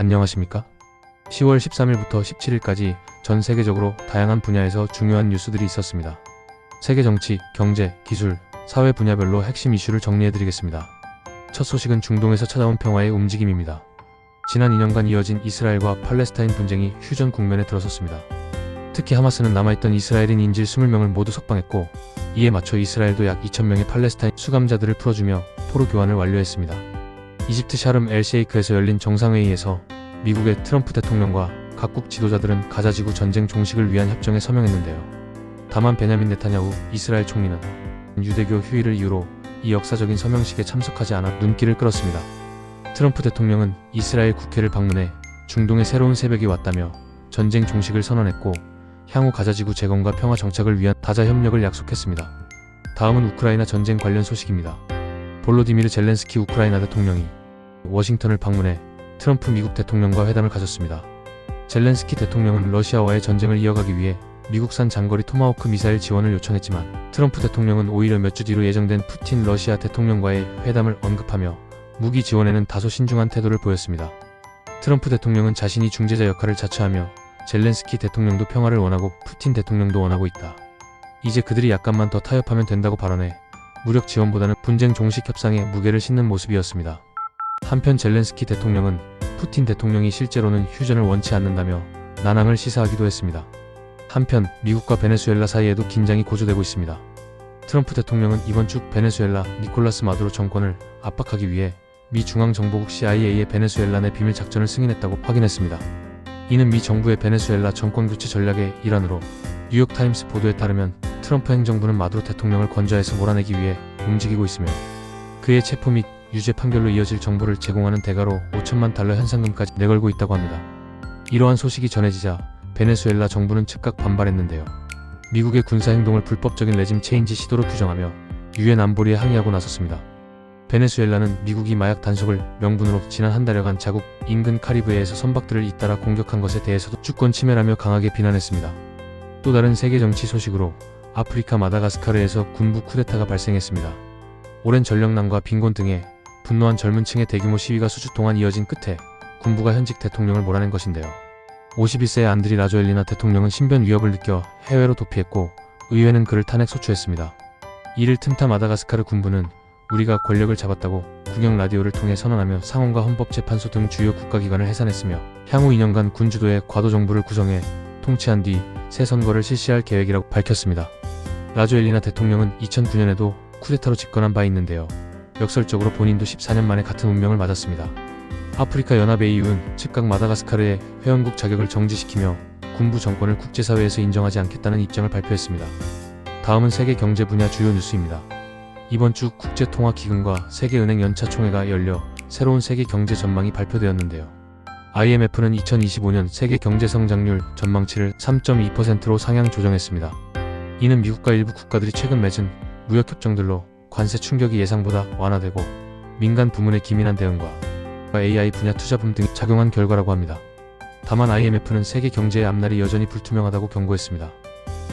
안녕하십니까? 10월 13일부터 17일까지 전 세계적으로 다양한 분야에서 중요한 뉴스들이 있었습니다. 세계 정치, 경제, 기술, 사회 분야별로 핵심 이슈를 정리해드리겠습니다. 첫 소식은 중동에서 찾아온 평화의 움직임입니다. 지난 2년간 이어진 이스라엘과 팔레스타인 분쟁이 휴전 국면에 들어섰습니다. 특히 하마스는 남아있던 이스라엘인 인질 20명을 모두 석방했고, 이에 맞춰 이스라엘도 약 2,000명의 팔레스타인 수감자들을 풀어주며 포로 교환을 완료했습니다. 이집트 샤름 엘 셰이크에서 열린 정상회의에서 미국의 트럼프 대통령과 각국 지도자들은 가자지구 전쟁 종식을 위한 협정에 서명했는데요. 다만 베냐민 네타냐후 이스라엘 총리는 유대교 휴일을 이유로 이 역사적인 서명식에 참석하지 않아 눈길을 끌었습니다. 트럼프 대통령은 이스라엘 국회를 방문해 중동의 새로운 새벽이 왔다며 전쟁 종식을 선언했고, 향후 가자지구 재건과 평화 정착을 위한 다자 협력을 약속했습니다. 다음은 우크라이나 전쟁 관련 소식입니다. 볼로디미르 젤렌스키 우크라이나 대통령이 워싱턴을 방문해 트럼프 미국 대통령과 회담을 가졌습니다. 젤렌스키 대통령은 러시아와의 전쟁을 이어가기 위해 미국산 장거리 토마호크 미사일 지원을 요청했지만, 트럼프 대통령은 오히려 몇 주 뒤로 예정된 푸틴 러시아 대통령과의 회담을 언급하며 무기 지원에는 다소 신중한 태도를 보였습니다. 트럼프 대통령은 자신이 중재자 역할을 자처하며 젤렌스키 대통령도 평화를 원하고 푸틴 대통령도 원하고 있다. 이제 그들이 약간만 더 타협하면 된다고 발언해 무력 지원보다는 분쟁 종식 협상에 무게를 싣는 모습이었습니다. 한편 젤렌스키 대통령은 푸틴 대통령이 실제로는 휴전을 원치 않는다며 난항을 시사하기도 했습니다. 한편 미국과 베네수엘라 사이에도 긴장이 고조되고 있습니다. 트럼프 대통령은 이번 주 베네수엘라 니콜라스 마두로 정권을 압박하기 위해 미 중앙정보국 CIA의 베네수엘라 내 비밀 작전을 승인했다고 확인했습니다. 이는 미 정부의 베네수엘라 정권 교체 전략의 일환으로, 뉴욕타임스 보도에 따르면 트럼프 행정부는 마두로 대통령을 건좌에서 몰아내기 위해 움직이고 있으며, 그의 체포 및 유죄 판결로 이어질 정보를 제공하는 대가로 $5천만 현상금까지 내걸고 있다고 합니다. 이러한 소식이 전해지자 베네수엘라 정부는 즉각 반발했는데요. 미국의 군사행동을 불법적인 레짐 체인지 시도로 규정하며 유엔 안보리에 항의하고 나섰습니다. 베네수엘라는 미국이 마약 단속을 명분으로 지난 한 달여간 자국 인근 카리브해에서 선박들을 잇따라 공격한 것에 대해서도 주권 침해라며 강하게 비난했습니다. 또 다른 세계 정치 소식으로 아프리카 마다가스카르에서 군부 쿠데타가 발생했습니다. 오랜 전력난과 빈곤 등에 분노한 젊은 층의 대규모 시위가 수주 동안 이어진 끝에 군부가 현직 대통령을 몰아낸 것인데요. 51세의 안드리 라조엘리나 대통령은 신변 위협을 느껴 해외로 도피했고, 의회는 그를 탄핵 소추했습니다. 이를 틈타 마다가스카르 군부는 우리가 권력을 잡았다고 국영 라디오를 통해 선언하며 상원과 헌법재판소 등 주요 국가기관을 해산했으며, 향후 2년간 군주도의 과도정부를 구성해 통치한 뒤 새 선거를 실시할 계획이라고 밝혔습니다. 라조엘리나 대통령은 2009년에도 쿠데타로 집권한 바 있는데요. 역설적으로 본인도 14년 만에 같은 운명을 맞았습니다. 아프리카 연합 AU는 즉각 마다가스카르의 회원국 자격을 정지시키며 군부 정권을 국제사회에서 인정하지 않겠다는 입장을 발표했습니다. 다음은 세계 경제 분야 주요 뉴스입니다. 이번 주 국제통화기금과 세계은행 연차 총회가 열려 새로운 세계 경제 전망이 발표되었는데요. IMF는 2025년 세계 경제 성장률 전망치를 3.2%로 상향 조정했습니다. 이는 미국과 일부 국가들이 최근 맺은 무역협정들로 관세 충격이 예상보다 완화되고, 민간 부문의 기민한 대응과 AI 분야 투자붐 등이 작용한 결과라고 합니다. 다만 IMF는 세계 경제의 앞날이 여전히 불투명하다고 경고했습니다.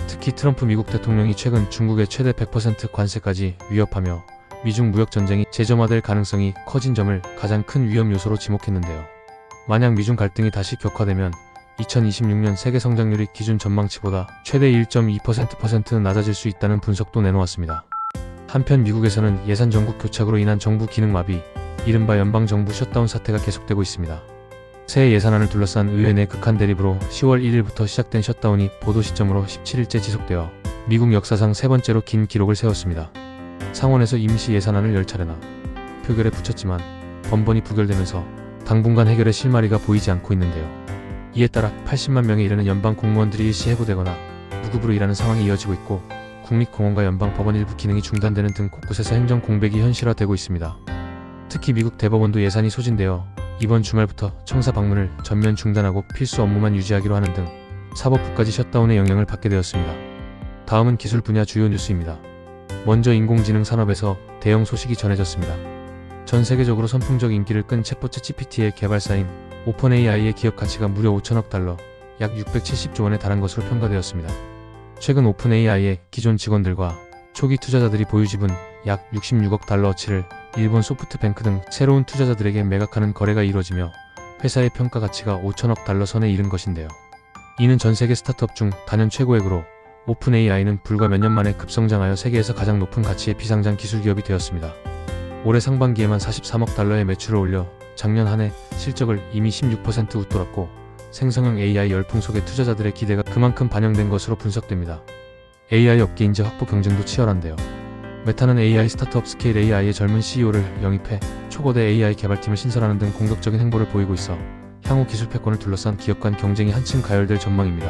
특히 트럼프 미국 대통령이 최근 중국의 최대 100% 관세까지 위협하며 미중 무역 전쟁이 재점화될 가능성이 커진 점을 가장 큰 위험 요소로 지목했는데요. 만약 미중 갈등이 다시 격화되면 2026년 세계 성장률이 기준 전망치보다 최대 1.2% 낮아질 수 있다는 분석도 내놓았습니다. 한편 미국에서는 예산 전국 교착으로 인한 정부 기능 마비, 이른바 연방정부 셧다운 사태가 계속되고 있습니다. 새해 예산안을 둘러싼 의회 내 극한 대립으로 10월 1일부터 시작된 셧다운이 보도 시점으로 17일째 지속되어 미국 역사상 세 번째로 긴 기록을 세웠습니다. 상원에서 임시 예산안을 10차례나 표결에 붙였지만 번번이 부결되면서 당분간 해결의 실마리가 보이지 않고 있는데요. 이에 따라 80만 명에 이르는 연방 공무원들이 일시 해고되거나 무급으로 일하는 상황이 이어지고 있고, 국립공원과 연방법원 일부 기능이 중단되는 등 곳곳에서 행정 공백이 현실화되고 있습니다. 특히 미국 대법원도 예산이 소진되어 이번 주말부터 청사 방문을 전면 중단하고 필수 업무만 유지하기로 하는 등 사법부까지 셧다운의 영향을 받게 되었습니다. 다음은 기술 분야 주요 뉴스입니다. 먼저 인공지능 산업에서 대형 소식이 전해졌습니다. 전 세계적으로 선풍적 인기를 끈 챗봇 GPT의 개발사인 오픈AI의 기업 가치가 무려 $5천억, 약 670조 원에 달한 것으로 평가되었습니다. 최근 오픈AI의 기존 직원들과 초기 투자자들이 보유지분 약 66억 달러어치를 일본 소프트뱅크 등 새로운 투자자들에게 매각하는 거래가 이뤄지며 회사의 평가 가치가 5천억 달러 선에 이른 것인데요. 이는 전 세계 스타트업 중 단연 최고액으로 오픈 AI는 불과 몇 년 만에 급성장하여 세계에서 가장 높은 가치의 비상장 기술 기업이 되었습니다. 올해 상반기에만 43억 달러의 매출을 올려 작년 한 해 실적을 이미 16% 웃돌았고 생성형 AI 열풍 속에 투자자들의 기대가 그만큼 반영된 것으로 분석됩니다. AI 업계 인재 확보 경쟁도 치열한데요. 메타는 AI 스타트업 스케일 AI의 젊은 CEO를 영입해 초거대 AI 개발팀을 신설하는 등 공격적인 행보를 보이고 있어 향후 기술 패권을 둘러싼 기업 간 경쟁이 한층 가열될 전망입니다.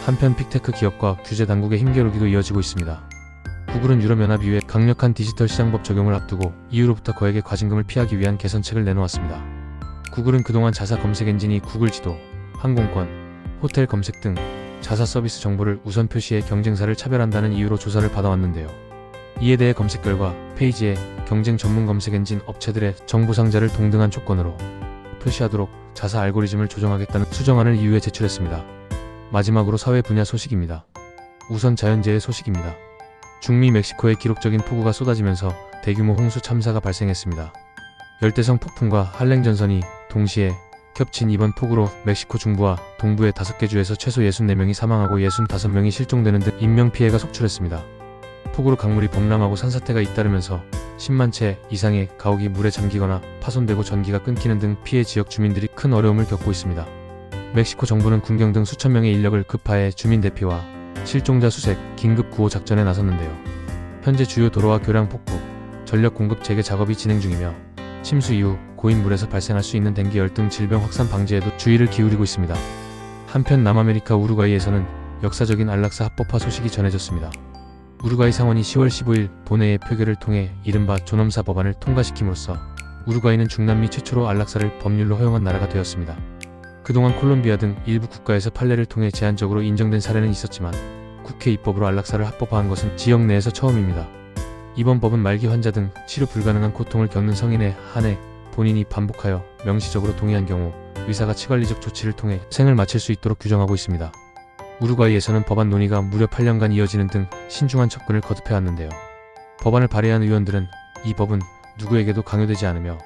한편 빅테크 기업과 규제 당국의 힘겨루기도 이어지고 있습니다. 구글은 유럽연합 이후에 강력한 디지털 시장법 적용을 앞두고 EU로부터 거액의 과징금을 피하기 위한 개선책을 내놓았습니다. 구글은 그동안 자사 검색 엔진이 구글 지도, 항공권, 호텔 검색 등 자사 서비스 정보를 우선 표시해 경쟁사를 차별한다는 이유로 조사를 받아왔는데요. 이에 대해 검색 결과 페이지에 경쟁 전문 검색 엔진 업체들의 정보 상자를 동등한 조건으로 표시하도록 자사 알고리즘을 조정하겠다는 수정안을 이후에 제출했습니다. 마지막으로 사회 분야 소식입니다. 우선 자연재해 소식입니다. 중미 멕시코에 기록적인 폭우가 쏟아지면서 대규모 홍수 참사가 발생했습니다. 열대성 폭풍과 한랭전선이 동시에 겹친 이번 폭우로 멕시코 중부와 동부의 5개 주에서 최소 64명이 사망하고 65명이 실종되는 등 인명피해가 속출했습니다. 폭우로 강물이 범람하고 산사태가 잇따르면서 10만 채 이상의 가옥이 물에 잠기거나 파손되고 전기가 끊기는 등 피해 지역 주민들이 큰 어려움을 겪고 있습니다. 멕시코 정부는 군경 등 수천 명의 인력을 급파해 주민 대피와 실종자 수색, 긴급 구호 작전에 나섰는데요. 현재 주요 도로와 교량 복구, 전력 공급 재개 작업이 진행 중이며 침수 이후 고인 물에서 발생할 수 있는 댕기열 등 질병 확산 방지에도 주의를 기울이고 있습니다. 한편 남아메리카 우루과이에서는 역사적인 안락사 합법화 소식이 전해졌습니다. 우루과이 상원이 10월 15일 본회의 표결을 통해 이른바 존엄사 법안을 통과시킴으로써 우루과이는 중남미 최초로 안락사를 법률로 허용한 나라가 되었습니다. 그동안 콜롬비아 등 일부 국가에서 판례를 통해 제한적으로 인정된 사례는 있었지만 국회 입법으로 안락사를 합법화한 것은 지역 내에서 처음입니다. 이번 법은 말기 환자 등 치료 불가능한 고통을 겪는 성인에 한해 본인이 반복하여 명시적으로 동의한 경우 의사가 치관리적 조치를 통해 생을 마칠 수 있도록 규정하고 있습니다. 우루과이에서는 법안 논의가 무려 8년간 이어지는 등 신중한 접근을 거듭해왔는데요. 법안을 발의한 의원들은 이 법은 누구에게도 강요되지 않으며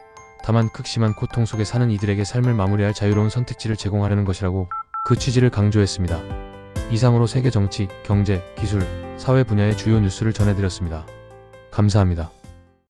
다만 극심한 고통 속에 사는 이들에게 삶을 마무리할 자유로운 선택지를 제공하려는 것이라고 그 취지를 강조했습니다. 이상으로 세계 정치, 경제, 기술, 사회 분야의 주요 뉴스를 전해드렸습니다. 감사합니다.